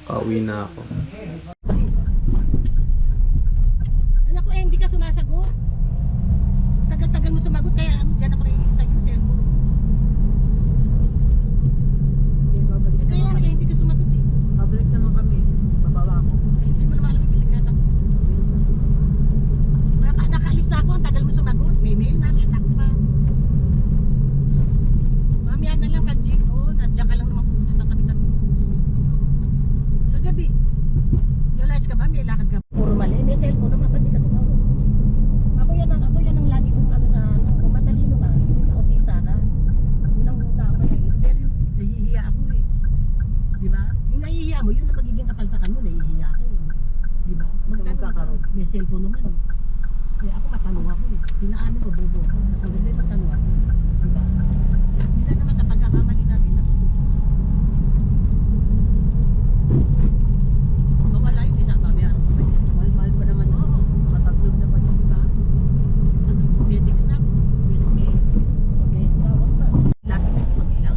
Pauwi na ako. Anak ko, hindi ka sumasagot. Tagal-tagal mo sumagot, kaya dyan ako naiingit sa'yo, cellphone. Kaya hindi ka sumagot eh. Pabalik naman kami. Babawa ako. Hindi mo naman alam yung bisikleta ko. Nakaalis na ako, ang tagal mo sumagot. May mail na, may text pa. Mamaya na lang pag-jeep. Oo, nasya ka lang naman pumunta sa tabi-tabi. Sa gabi. Realize ka ba? May lakad ka. Puro mali. May cellphone naman. Ba't di ka tumawag? Ako yan ang lagi kong ano sa ano. Kung matalino ka, nausisa ka. Yun ang tao malagay. Pero yung nahihiya ako eh. Di ba? Yung nahihiya mo, yun ang magiging kapalpakan mo. Nahihiya ka eh. Di ba? Magkakaroon. May cellphone naman eh. Kaya ako matanong ako eh. Tinaanin ko, bobo ako. Mas maganda yung matanong ako. Di ba? Bisa naman sa pagkakamali natin natututo. Mawala yun, isa babayaran ko ba yun? Mahal-mahal pa naman. Oo. Makatatlog na pa. Di ba? May text na. May tawag pa. Lapit na mag-ilang.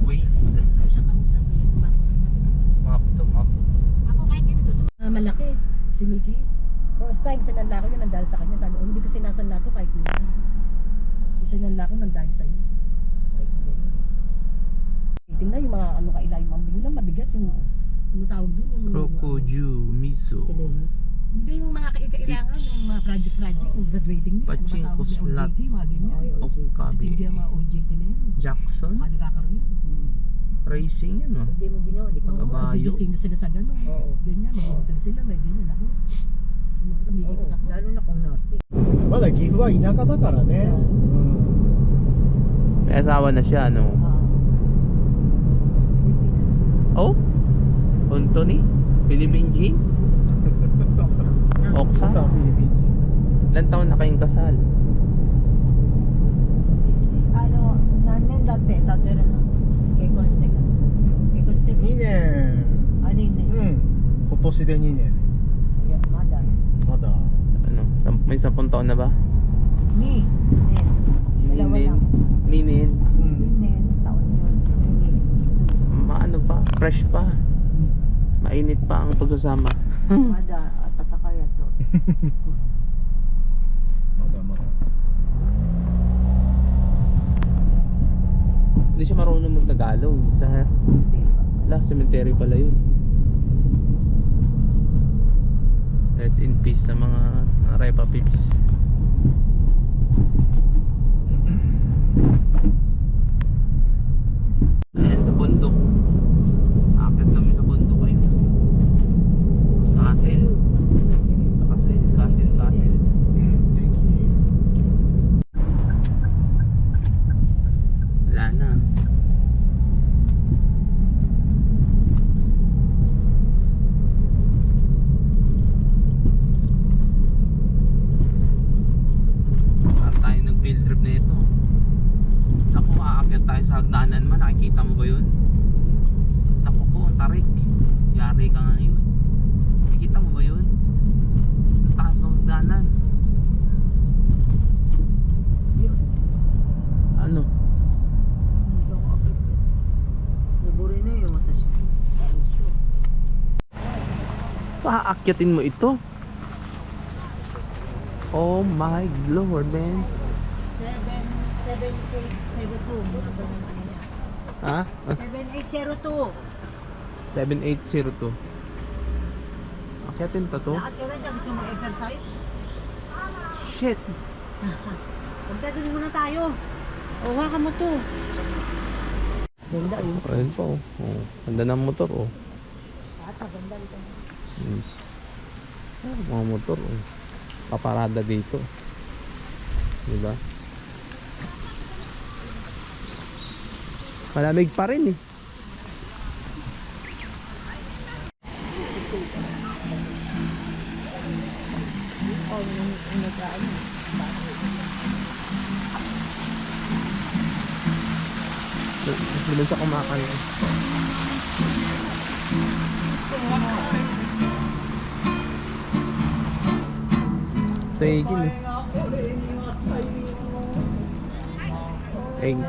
Waze. Gusto ko siya kausap. Map to map. Ako kahit ganito. Malaki. Si Mickey. First time sinanla ko yun nang dahil sa kanya. Sabi, hindi ko sinasanla to kahit minsan. Sinanla ko nang dahil sa'yo. Kahit ganyan. Tingnan yung mga ano kaila yung mambing lang mabigat yung ano tawag dun yung Rokoju Miso. hindi yung mga kailangan yung mga project yung graduating nila. Pachinko slot. OJT, mga ganyan. Okabe. Hindi ang mga OJT na yun. Jackson. Baka nagkakaroon yun. Racing yun oh. Hindi mo ginawa. Di ka Oo, Kabayo. distinct na sila sa gano'n. Oo. Ganyan, mag-hotel sila, may ganyan ako. Umiikot ako. Lalo na kung nurse eh. まだ岐阜は田舎だからね、May asawa na siya no. Oh? Anthony? Philippine Jean? Oksa? さあフィリピン人 Ilan taon na kayong kasal? Ano, 何年だって経ってるの結婚してから結婚して2年あ、2年今年で2年いや、まだまだ Ano? May 10 taon na ba? 2年dalawa Ninin. lang Ninin. 2年 taon yun 2 Maano pa? Fresh pa. Mainit pa ang pagsasama. まだ暖かいやとまだまだ Hindi siya marunong mag-Tagalog. Hindi Wala, cemetery pala yun. Rest in peace sa mga Repa Pips. Ayan sa bundok. Akit kami sa bundok ayun. Castle. Castle. 天気 Wala na. Parang tayo nag-field trip na ito. Naku, aakyat tayo sa hagdanan man. Nakikita mo ba yun? Naku po, ang tarik. Yari ka nga yun. Nakikita mo ba yun? Ang taas ng hagdanan. Ano? 登れねえよ私 Paakyatin mo ito. Oh my lord, man. 7802 Ha? 7802 7802. Akyatin pa to? lakad ka rin dyan gusto mo exercise Shit. magdadun muna tayo hawakan mo to ganda yun Ayun pa oh. Oh. Ganda ng motor oh. ata ganda ito Mga motor oh. Paparada dito. Diba? Malamig pa rin eh. Doon sa kumakain. Tigil eh. Thank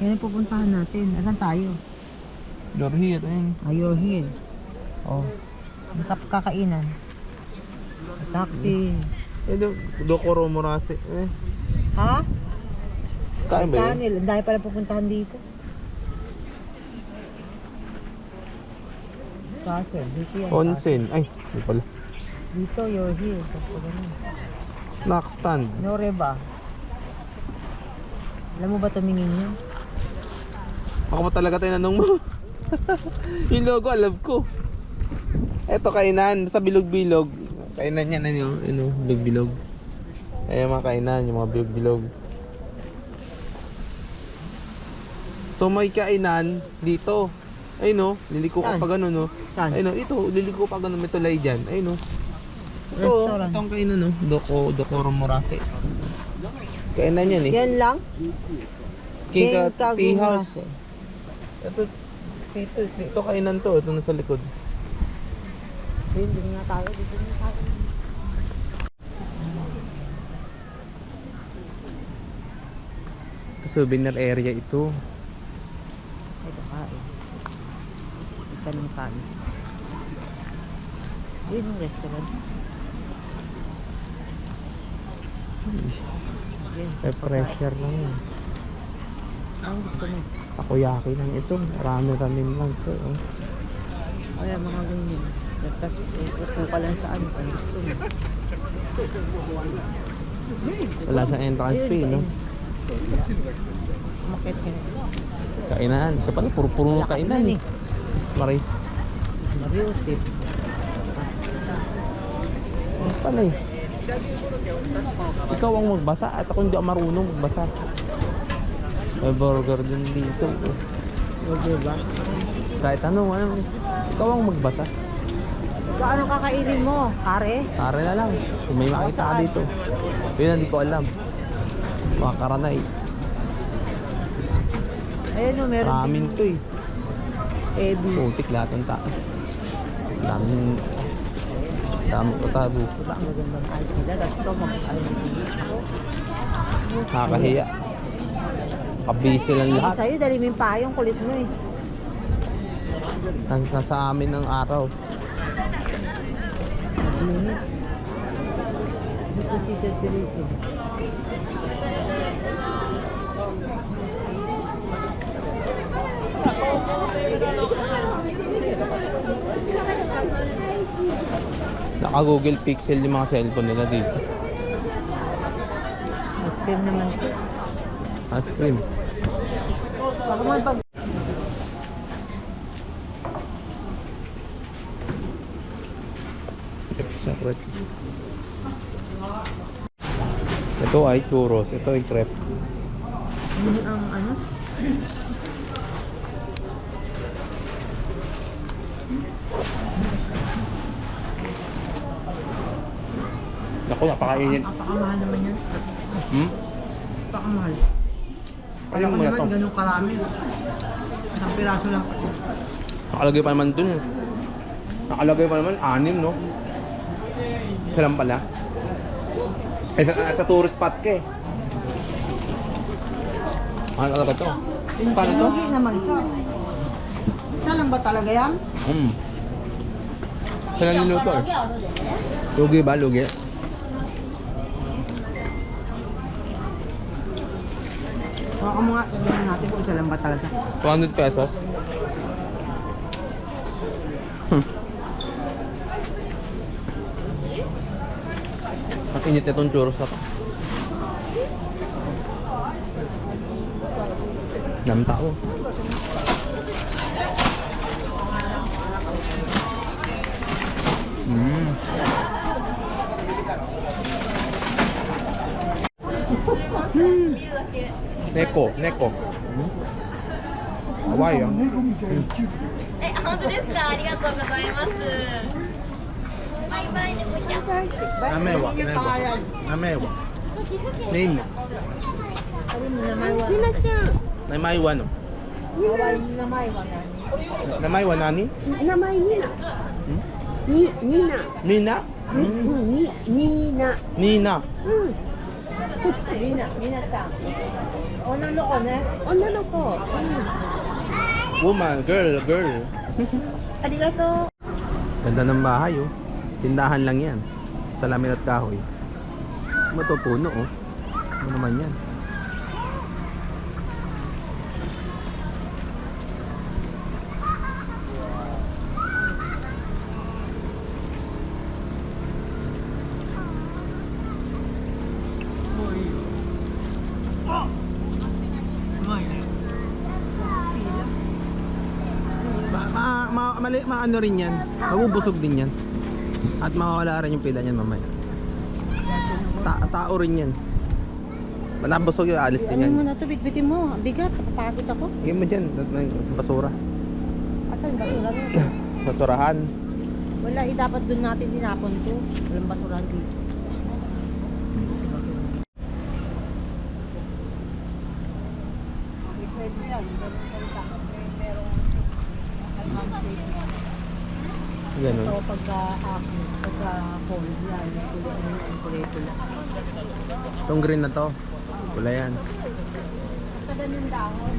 Yan yung pupuntahan natin. Asan tayo? You're here, ayun. You're here. Oh. Kakainan. Taxi. Dokoro Murase. Ha? Kain ba yun? Tunnel. Ang dahil pala pupuntahan dito. Castle. Dito yan. Onsen. Ay, di pala. Dito, you're here. Tapos ganun. Snack stand. Noreba. Alam mo ba tumingin yun? Ako pa talaga tinanong mo. Yung logo, alam ko. Eto kainan, sa bilog-bilog. Kainan yan, ano, bilog-bilog. Ayan mga kainan, yung mga bilog-bilog. So may kainan dito. Ayun no, liliko ka Saan? pa gano'n no. Saan? Ayun no, ito, liliko pa gano'n, may tulay dyan. Ayun no. Ito, Restaurant. itong kainan no, Dokoro Murase. Kainan yan eh. Yan lang? King King Tea House. Kagumase. Ito kainan to, ito nasa likod. Hindi nga tayo. Dito nga tayo. Ito souvenir area ito. Ito kain. Ito ng kain. Yun yung restaurant. Yan. May pressure lang yun. Ang gusto mo. Takoyaki lang ito. Rami-ramin lang ito. Oh. Kaya mga ganyan. Tapos ito ka lang sa ano. Kung gusto mo. Wala sa entrance fee, no? Umakit ka na. Kainan. Ito pala, puro-puro ng kainan eh. Maray. Marius eh. Ano pala eh. Ikaw ang magbasa at ako hindi ako marunong magbasa. May burger din dito. Hindi ba? Kahit ano. Ikaw ang magbasa. Ano kakainin mo? Kare? Tara na lang. Kung may makita ka dito. Yun, hindi ko alam. Mga karanay. Ayun o, meron Ramen to eh. Ebi. Putik lahat ng tao. Daming ko tabo. Diba ang magandang ayos nila? Tapos ito mag-ayos. Nakakahiya. Kabisi lang lahat. Sa'yo, dali mo yung payong kulit mo eh. Nasa amin ng araw. Init. Dito si Teresa. Naka-Google Pixel yung mga cellphone nila dito. Ice cream naman ito. Ice cream. Baka man pag... Chocolate. Ito ay churros. Ito ay crepe. Hindi ang ano? Naku, napakainit. Napakamahal naman yan. Hmm? Napakamahal. Ano mo na to? Ganun karami. Isang piraso lang. Nakalagay pa naman dun eh. Nakalagay pa naman, 6 no? Isa lang pala. Eh, sa tourist spot ka eh. Ano talaga to? Paano to? Lugi naman siya. Isa lang ba talaga yan? Saan niluto eh? Lugi ba? Lugi? Baka mga tignan natin kung isa lang ba talaga. 200 pesos? Ang init na itong churros na to. Dami tao. Neko. Hawaii ah. え、本当ですか。ありがとうございます。バイバイ猫ちゃん。 Namewa. Namewa. Name mo. Namaiwa no. Namaiwa nani? 名前ニナ。ニナ。 Nina? Nina. Nina. Mina-chan. Onano ko ne? Onano ko. Woman, girl. Arigato. Ganda ng bahay, oh. Tindahan lang yan. Salamin at kahoy. Matupuno, oh. Ano naman yan? Ano rin yan, mabubusog din yan at mawawala rin yung pila niyan mamaya. Tao rin yan, manabusog yung alis din yan. Ano mo na to, bitbitin mo. Bigat, kapapagod ako. Higyan mo dyan, basura. Asan yung basura mo? Basurahan. Wala, dapat dun natin sinapon to. Walang basurahan dito. Pwede yan, ganun salita. Merong Ganun. so pagka-cold yan, yung kulay-kulay. Itong green na to, wala yan. Basta ganun dahon.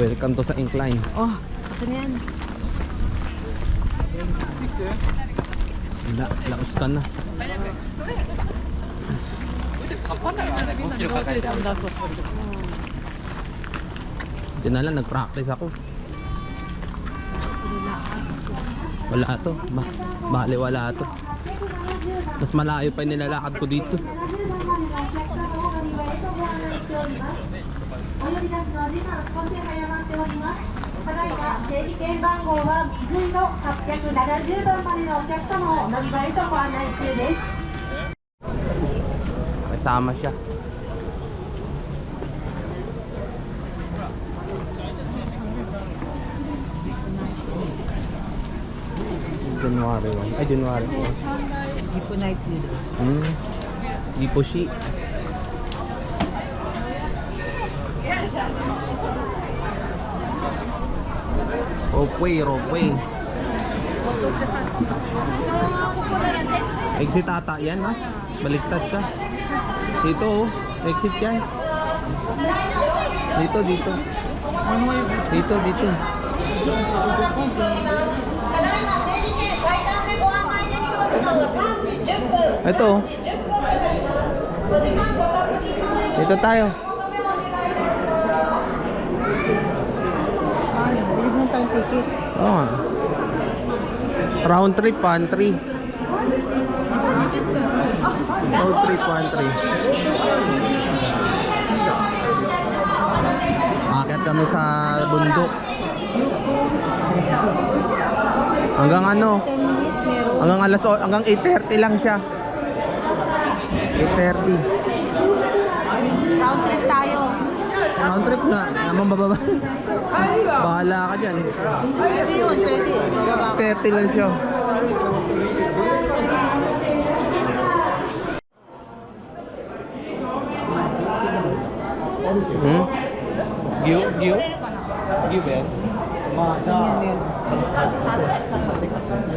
Welcome to sa incline. Oh, ito na yan. Laos ka na. Hindi na lang, nag-practice ako. Wala to. Bali wala to. Mas malayo pa yung nilalakad ko dito. Kasama siya. January 1. Ay, January 4. Ipo night view. Iposhi. Ropeway. Exit ata yan, ha? Baliktad ka. Dito, oh. Exit yan. Dito. Dito. Ito. Dito tayo. Bili mo tayong ticket. Oo nga. Round trip, 1-3. Round trip, 1-3. Akit kami sa bundok. Hanggang ano? 10 minutes meron. Hanggang 8:30 lang siya. 8:30. Round trip tayo. Round trip na. Naman bababa. Bahala ka dyan. Pwede yun, pwede. Bababa. 30 lang siya. Gyo ba yan? Ganyan meron.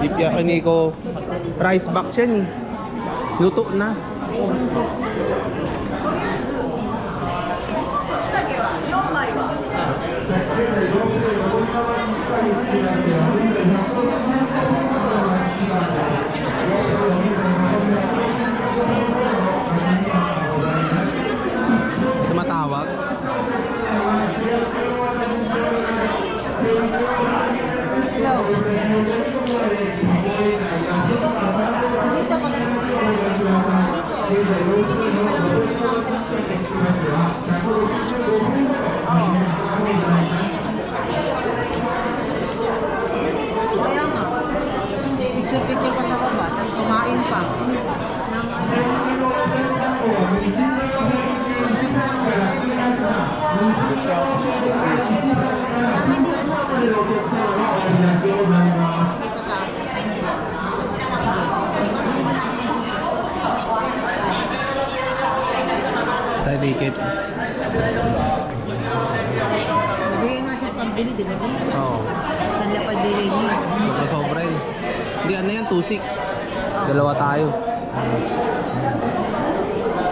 Di piya kini ko price box yan eh. Luto na. Tumatawag. Dito ka. Kaya nga. Picture pa sa baba. Tapos kumain pa. Tayo ticket. Hindi bili, di ba? Oo. Saan lang pagbili niya? Sobra yun. Hindi, ano yan? 2.6. Dalawa tayo.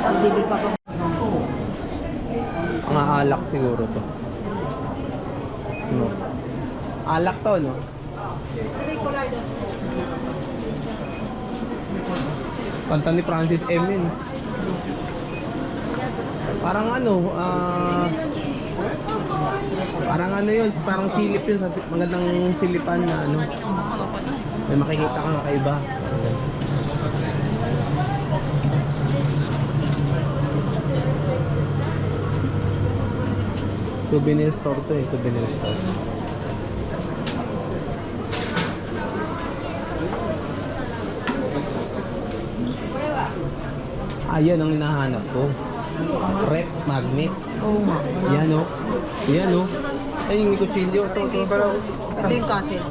Pagbili pa pa. Mga alak siguro to. No. Alak to, no? Kanta ni Francis M. yun. Parang ano, parang ano yun, parang silip yun, sa magandang silipan na ano. May makikita kang kakaiba. Souvenir store to eh, souvenir store. Yan ang hinahanap ko. Rep magnet. Oo nga. Yan o. Yan o. Ay, yung kutsilyo. Ito. Ito yung kaset.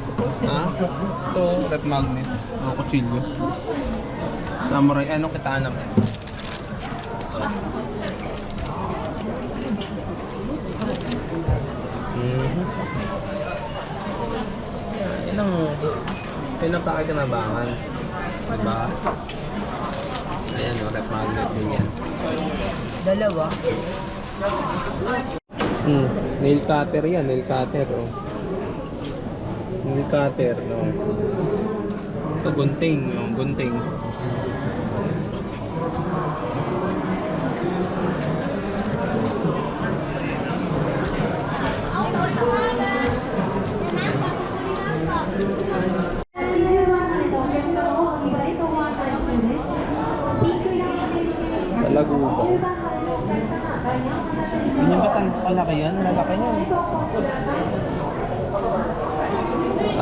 Ha? Ito, rep magnet. Ang kutsilyo. Samurai. Ano kita hanap? Yan ang pakikinabangan. Diba? Ayan o, rep magnet din yan. Dalawa. Nail cutter yan, nail cutter oh. Nail cutter, no. Ito gunting, oh, gunting. Talaguba. Ganyan ba kalaki yan? Lalaki yan.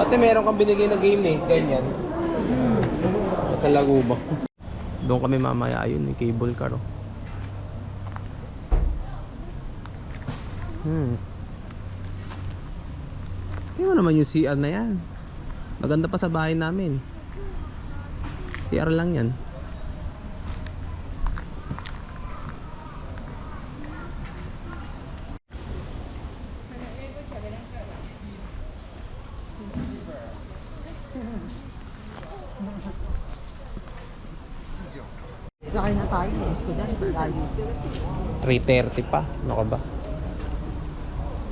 Ate, meron kang binigay na game eh. Ganyan. Sa Laguba. Doon kami mamaya. Ayun, yung cable car oh. Tingnan naman yung CR na yan. Maganda pa sa bahay namin. CR lang yan. Sakay na tayo. Estudyante tayo. 3:30 pa. Ano ka ba?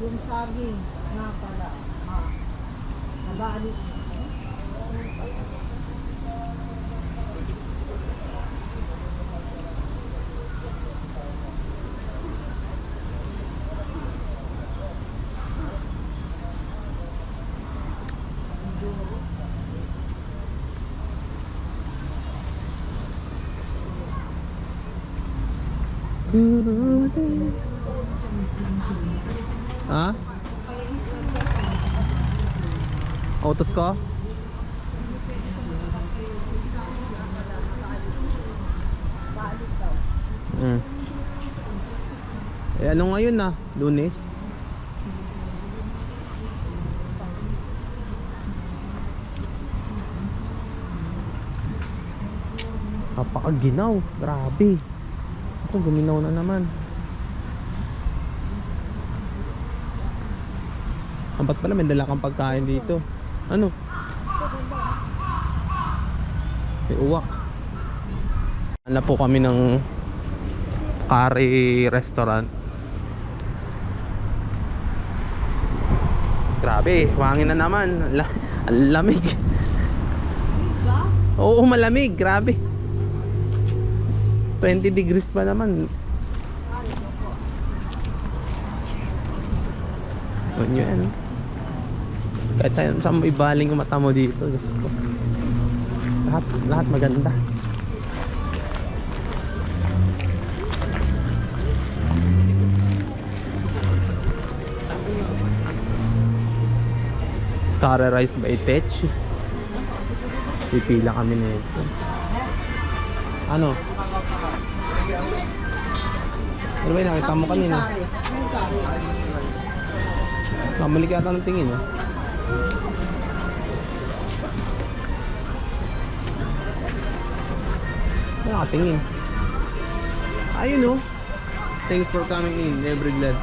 Yung saging na pala. Nabalik. Ha? Autos ko? Eh ano ngayon na? Lunes? Napakaginaw. Grabe. Ito guminaw na naman. Ba't pala may dala kang pagkain dito? Ano? May uwak. Hanap po kami ng curry restaurant. Grabe, hangin na naman. Ang lamig. Oo, malamig. Grabe. 20 degrees pa naman. Yun yun. Kahit saan mo ibaling yung mata mo dito. Gusto ko. Lahat maganda. Curry rice by Tech. Pipila kami nito. Ano? Ano ba yung nakita mo kanina? Mamalik yata ng tingin eh. Ano nakatingin? Ayun oh. Thanks for coming in, Every Glad.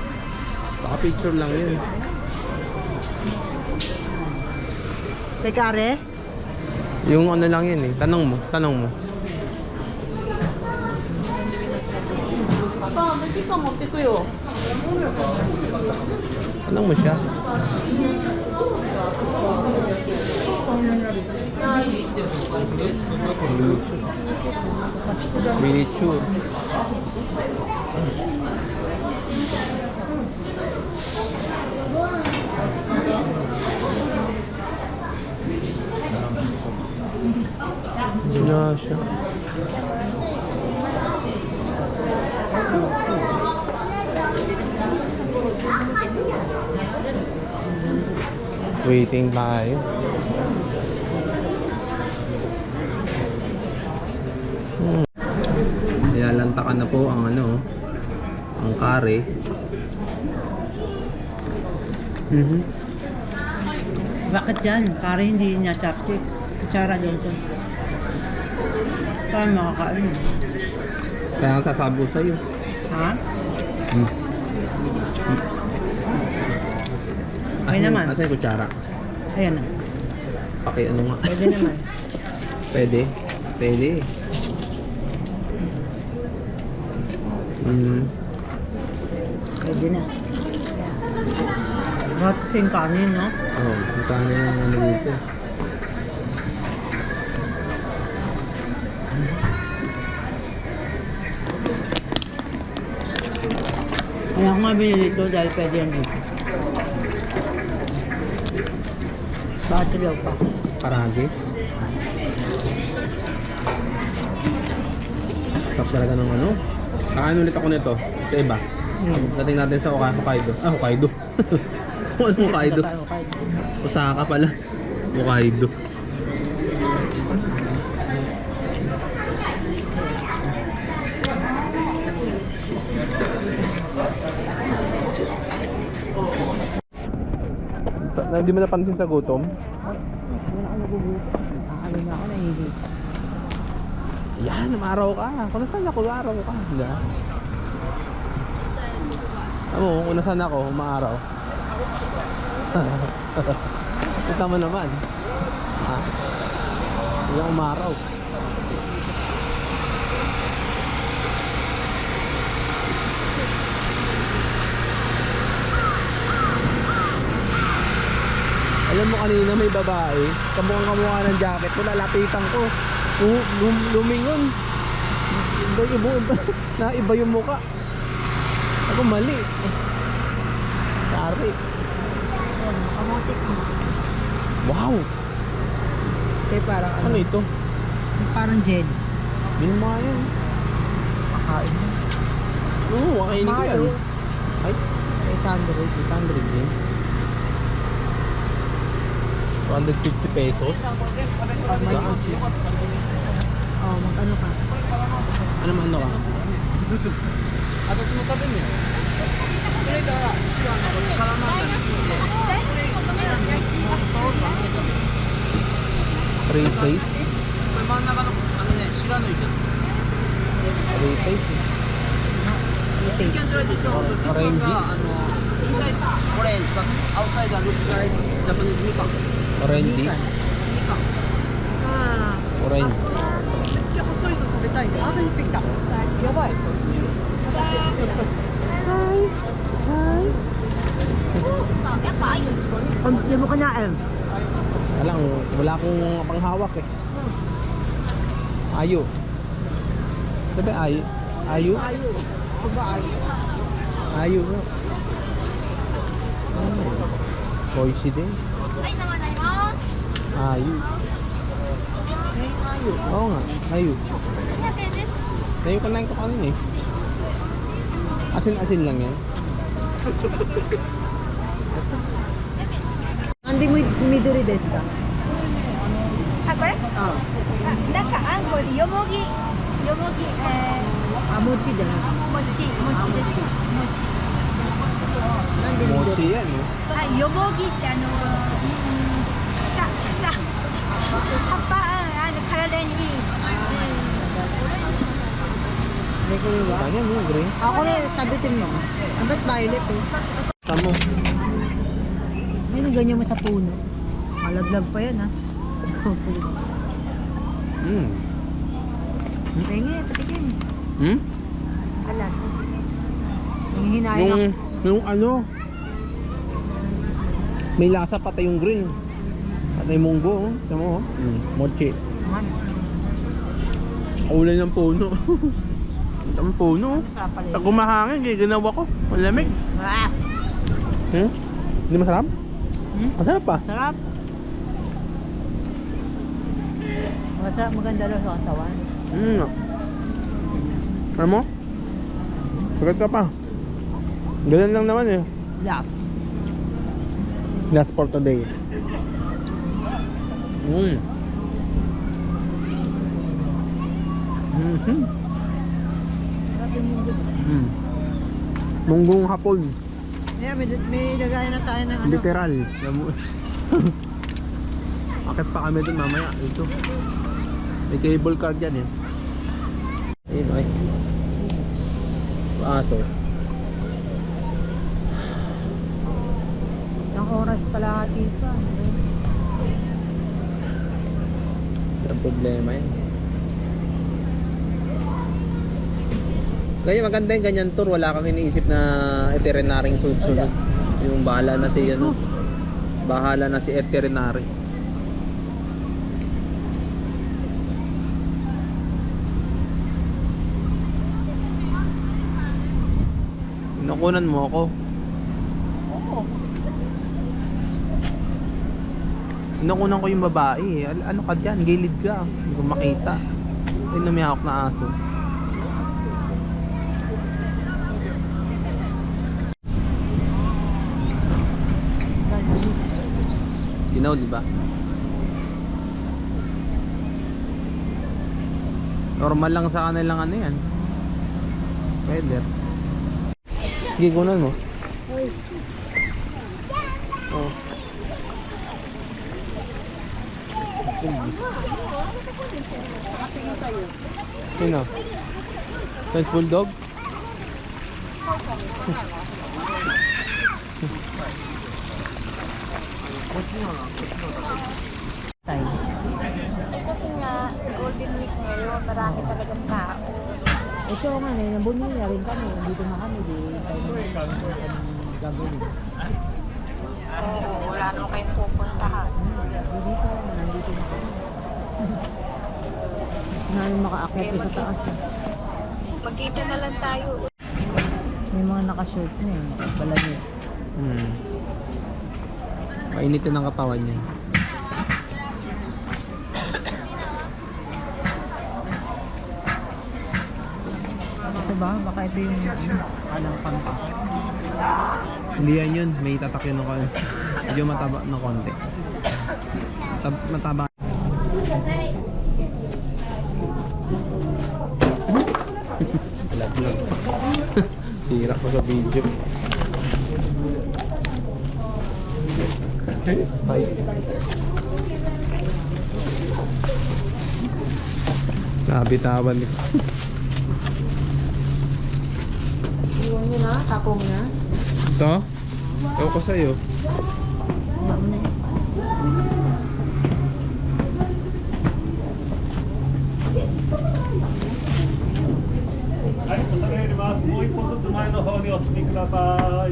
Baka picture lang yun. Kay Kare? Yung ano lang yun eh. Tanong mo. Tanong mo. Tanong mo siya. Miniature. Hindi na siya. Waiting tayo. Nilalantakan na po ang ano, ang kare. Bakit yan? Kare hindi niya chopstick. Kutsara Johnson. Paano makakain? Kaya ang sasabi ko sa'yo. Ha? Asan- naman. Asan yung kutsara? Ayan na. Paki ano nga. Pwede naman. Pwede. Pwede. Pwede na. Bakit kasing kanin, no? Oh, magkano yung ano dito? Kaya ako nga binili ito dahil pwede yan dito. Bakit daw pa? Karagi. Tapos talaga ng ano. Kakain ulit ako nito sa iba. Dating natin sa Hokkaido. Ah, Hokkaido. Ano Hokkaido? Osaka pala. Hokkaido. Hindi mo napansin sa gutom? Wala ako nagugutom. Nakakalo na ako, nahihigit. Yan, umaraw ka. Kung nasaan ako, umaraw ka. Hindi. Alam mo, kung nasaan ako, umaaraw. Kita mo naman. Ha? Hindi ako umaraw. Alam mo kanina may babae, kamukha ng jacket ko, lalapitan ko. Lumingon. Iba yung muka. Ako mali. Sorry. Kamotik mo. Wow! Ito parang Ano ito? Parang gel. Bilhin mo nga yan. Pakain mo. Oo, kakainin ko yan. Mahal. Ay, 800. 800 din. 250 pesos. Oh, magkano ka? Ano man ano ka? Three taste? Three taste? Orange? Orange? Orange? じゃあ細いの食べたいんで、あ、出てきた。やばい。Hindi mo kanain. Wala akong panghawak eh. Ayo. Diba ayo? Ayo? Ayo. Ito ba ayo? Ayo nga. Coincidence. はい、生になります。 Ayo. Ayo. Oo nga, ayo. 200円です。Ayo ka na yung kakanin eh. Asin-asin lang yan. Andi mo midori desu ka? あ、これ？あ、なんかあんこでよもぎ、あ、餅じゃなくて。餅ですよ。なんで緑？ Mochi yan eh. あ、よもぎって草。葉っぱ、体にいい。 May kulay ba? Kanya mo, green. Ako rin, tabitin mo. Dapat violet eh. Tamo. May ganyan mo sa puno. Makalaglag pa yan ha. Pengi, patikin. Alas. Hinahinay ako. Yung ano, may lasa pati yung green. Pati yung munggo, oh. Tama mo, oh. Mochi. Man, Ulay ng puno. Ang puno, oh. sarap pala Pag yun. gumahangin, ginawa ko. Malamig. Ah, Hindi masarap? Masarap pa. sarap. Masarap, maganda daw sa katawan. Alam mo? Pagkat ka pa. Ganun lang naman eh. Love. Last for today. Sarap yung mundo. Munggong hapon. Yeah, may lagay na tayo ng ano. Literal. Alam mo. Akit pa kami dun mamaya. Ito. May cable card yan eh. Ayun ay. Aso. Isang oras pala hati pa. Ang problema yan. Kaya maganda yung ganyan tour. Wala kang iniisip na veterinaryong sunod-sunod. Yung bahala na si ano. Bahala na si veterinary. Nakunan mo ako. Oo. Nakunan ko yung babae. Ano ka dyan? Gilid ka. Hindi ko makita. Ayun na may hawak na aso. Ginaw, di ba? Normal lang sa kanilang ano yan. Weather. Sige, kunan mo. Oh. Sino? French Bulldog? Tayo. Eh kasi nga, Golden Week ngayon, marami talagang tao. Ito nga eh, nabunili rin kami. Dito na kami. Di tayo gagawin. Oo, wala naman kayong pupuntahan. Dito naman, nandito na kami. Namin makaakyat sa taas. Magkita na lang tayo. May mga naka-shirt na eh. Balamit. Mainitin ang katawan niya. Ito ba? Baka ito yung alang pampa. Hindi yan yun. May tatak yun ng konti. Medyo mataba ng konti. Mataba. Lag-lag pa. Sira ko sa video. Bye. Nabitawan ko. Iwan nyo na, tapong na. Ito? Ewan ko sa'yo. Iwan mo na yun.はい、恐れ入ります。もう一歩ずつ前の方にお進みください。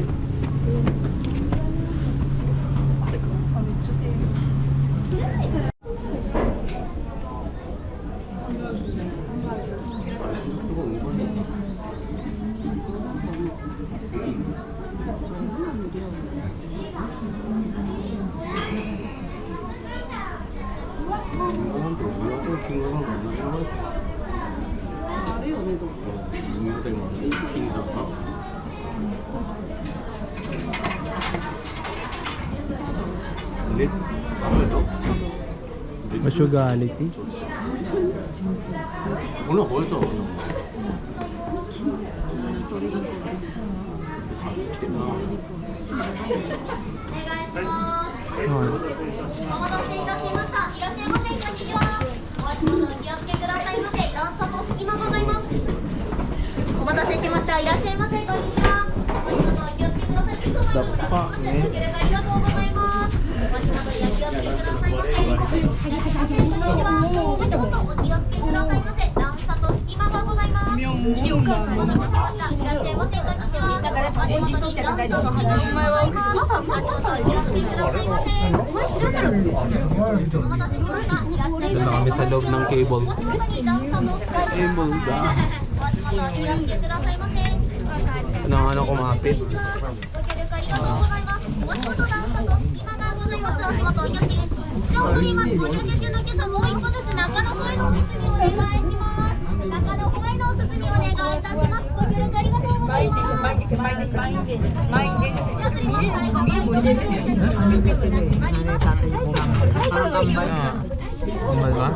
Masugality. 오늘 뭐였죠? The fuck, man? Doon na kami sa loob ng cable. Cable ba? Ano kumapit? Kumbal ba?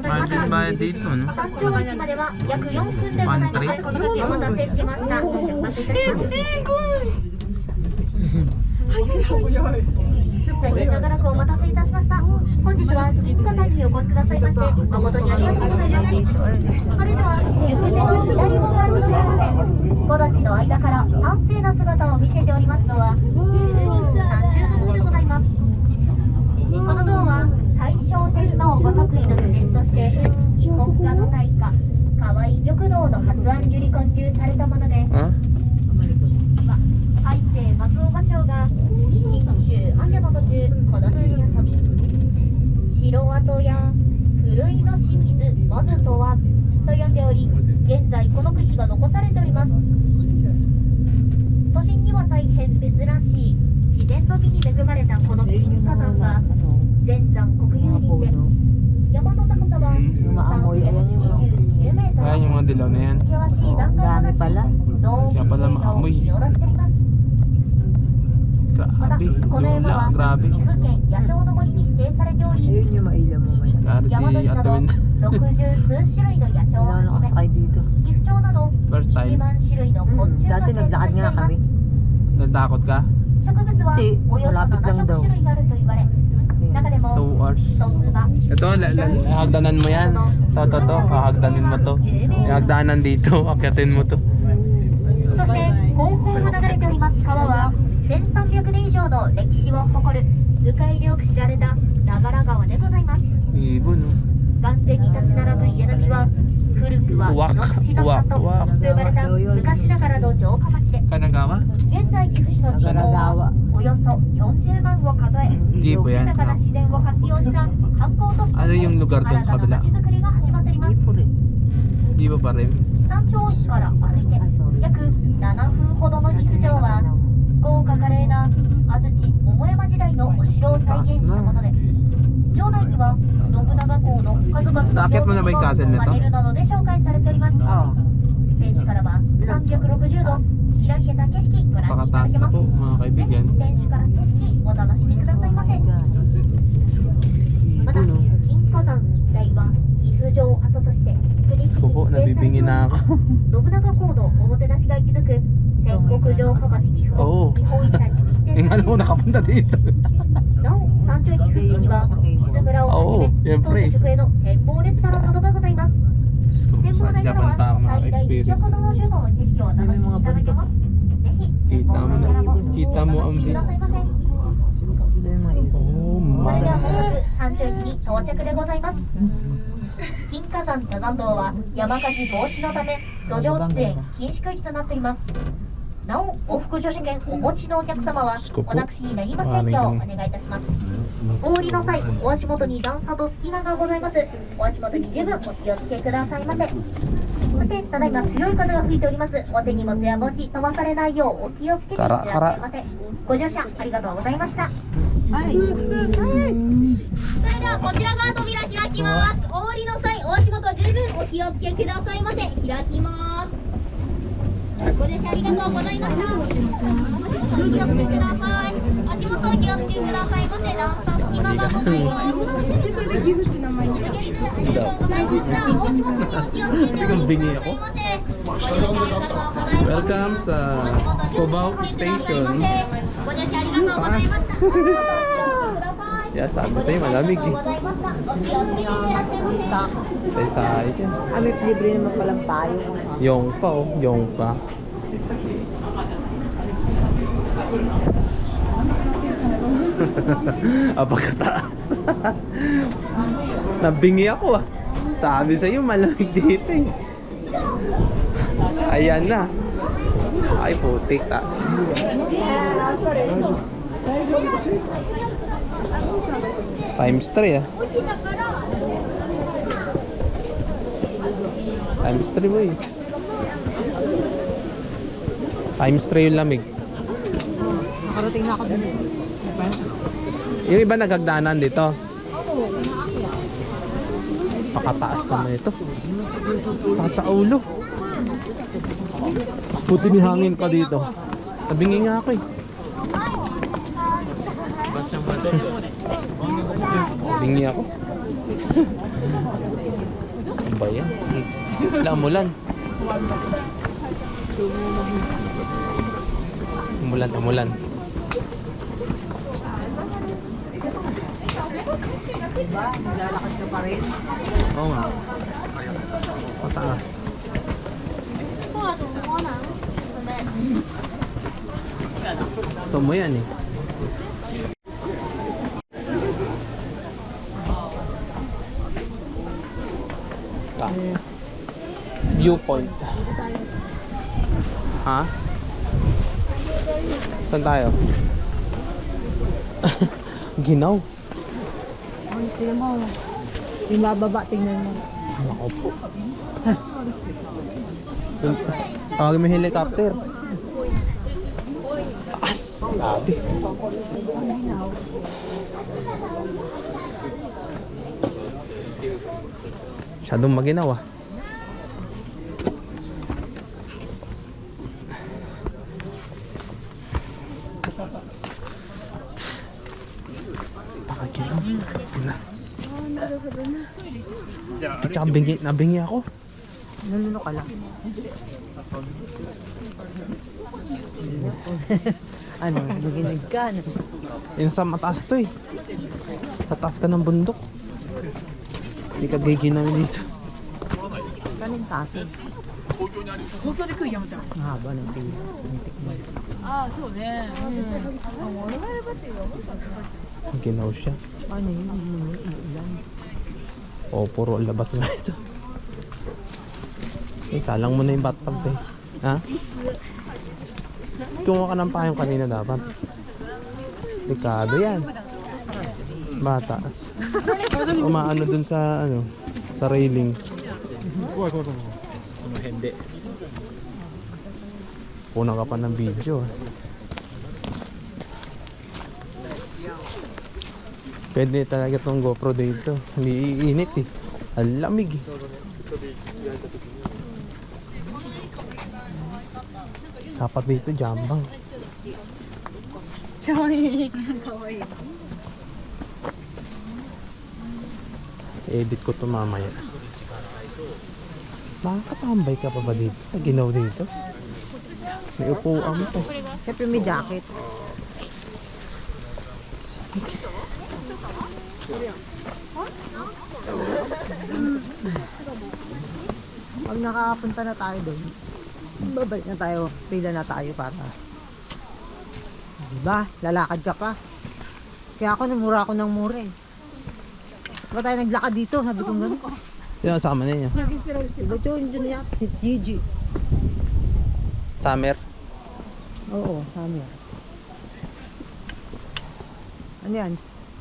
Margin ba dito, no? 山頂駅までは約4分でございます。お待たせしました。出発いたします。大変長らくお待たせいたしました。本日は金華山にお越しくださいまして誠にありがとうございます。それでは行く手の左をご覧くださいませ。木立の間から安静な姿を見せておりますのは就任30度でございます。この塔は大正天皇ご即位の記念として異国画の大家河合玉堂の発案樹に建立されたもので、あ？愛生松尾芭蕉が信州安山の途中この地に遊び城跡や古いの清水まずとはと呼んでおり現在この区碑が残されております。都心には大変珍しい自然の美に恵まれたこの金華山は全山国有林で山の高さは329メートル。 Ayan yung mga dilaw na yan. 険しい段階の地 Kaya pala maamoy. 見下ろしております。また Grabe, この山 lula, は grabe. 岐阜県野鳥の森に指定されており Ayun yung mailam mo man. Kari si 山鳥など Atawin. 60数種類の野鳥を Wala はじめ nakasakay dito. 岐阜町など First 1 time. 万種類の昆虫が Dati 生息 naglakad してい nga ます。 kami. Natakot ka? 植物は Hindi, およそ malapit lang 700 daw. 種類あると言われ中で 2 も hours. 一つは Ito, hagdanan mo yan. Sa to, hagdanin mo to. Yung hagdanan dito, akyatin mo to. そして後方を流れております川は1300年以上の歴史を誇る鵜飼でよく知られた長良川でございます。 Ibon, no? 岩線に立ち並ぶ家並みは古くはうわ命のうわ里うわと呼ばれた昔ながらの城下町で Kanagawa? 現在岐阜市の人口はおよそ40万を数え Hindi po yan. 豊かな自然を活用した観光都市と Ano して yung lugar doon 新 sa たな kabila? 街づくりが始まっております。 Ipo rin. Di ba pa rin? 山頂駅から歩いて約7分ほどの岐阜城は豪華華麗な安土桃山時代のお城を再現したもので城内には信長公の数々の Nakakit mo na ba yung castle nito? パネルなどで紹介されております。 Oo. 天守からは360度開けた景色ご覧いただ Pakataas け na ます po, mga kaibigan. 天守から景色お楽しみくださいませ。 また Ibon, no? 金華山一帯は岐阜城跡として国指 Sko に po, 指定されてお nabibingi りま na す。 ako. 信長公のおもてなしが息づく戦国城下町岐阜Oo. を日本遺産に認定 Eh, され alam mo, ています。 nakapunta dito. なお山頂駅付近には水村をはじ Oo, め yan 当 pre. 社直営の展望レストランなどがございます。 Sko, 展望 sa 台から Japan は pa ako 最大 maka-experience. 200度の種の景色をお楽しみいただけます。ぜひ展望台からもお楽し Kita mo ang みくださいませ。 Iba yung mga ipo. Oh, それでは my. まもなく山頂駅に到着でございます。金華山登山道は山火事防止のため路上喫煙禁止区域となっております。なお往復乗車券お持ちのお客様はおなくしになりませんようお願いいたします。お降りの際お足元に段差と隙間がございます。お足元に十分お気をつけくださいませ。そしてただいま強い風が吹いております。お手荷物や帽子飛ばされないようお気をつけてくださいませ。ご乗車ありがとうございました。 Ay! それではこちら側扉開きます。お降りの際お足元十分お気をつけくださいませ。開きます。ご乗車ありがとうございました。お足元お気をつけください。足元お気をつけくださいませ。段差隙間がございます。それで岐阜って名前です。ありがとうございました。お足元にお気をつけておりくださいませ。ご乗車ありがとうございます。 Welcome sa Cubao Station. ご乗車ありがとうございました。Yeah, sabi sa'yo, malamig eh. ございました。お気をつけていってらっしゃいませ。 Tay sa akin. May libre naman palang tayo. Yung pa oh, yung pa. Pagkataas. Nabingi ako ah. Sabi sa'yo, malamig dito eh. Ayan na. Ay, putik. Taas. Times 3 ah. Times 3 boy. Times 3 yung lamig. Nakarating na ako dun. Yung iba nagagdanan dito. Pakataas naman ito. Sakit sa ulo. Buti may hangin pa dito. Nabingi nga ako eh. Bingi ako. Ano ba yan? Wala, umulan. Umulan. Diba? Naglalakad ka pa rin. Oo nga. Pataas. Gusto mo yan eh. Ah. Viewpoint. Ha? Saan tayo? Ginaw. Tingnan mo. Yung bababa, tingnan mo. Ako po. Tawagin mo yung helicopter. Taas! Grabe. Masyadong maginaw ah. Pakaginaw. Tsaka nabingi ako. Nanuno ka lang. Ano, naginig ka. Yun sa mataas to eh. Sa taas ka ng bundok. Hindi ka giginaw dito. Kaning taso. Ang haba ng tingin. Ginaw siya. Ano yun? Ulan. O, puro labas na ito. Eh, salang mo na yung bathtub eh. Ha? Kumuha ka ng payong kanina dapat. Delikado yan. Bata. Umaano dun sa ano, sa railing. Hindi. Puna ka pa ng video. Pwede talaga tong GoPro dito. Hindi iinit eh. Ang lamig eh. Dapat dito jambang. Kawaii. Edit ko to mamaya. Makakatambay ka pa ba dito? Sa ginaw dito? May upuan pa. Siyempre may jacket. Pag nakapunta na tayo doon, babalik na tayo, pila na tayo para. Diba? Lalakad ka pa. Kaya ako namura ako ng mura eh. Diba tayo naglakad dito? Sabi kong gano'n. Sino kasama ninyo? Diba ito yung dyan niya? Si Gigi. Summer? Oo, sabi yan. Ano yan?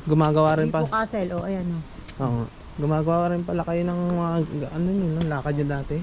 Gumagawa rin pa. Tipo Castle, o ayan o. Oo. Gumagawa rin pala kayo ng mga ano nyo, ng lakad nyo dati.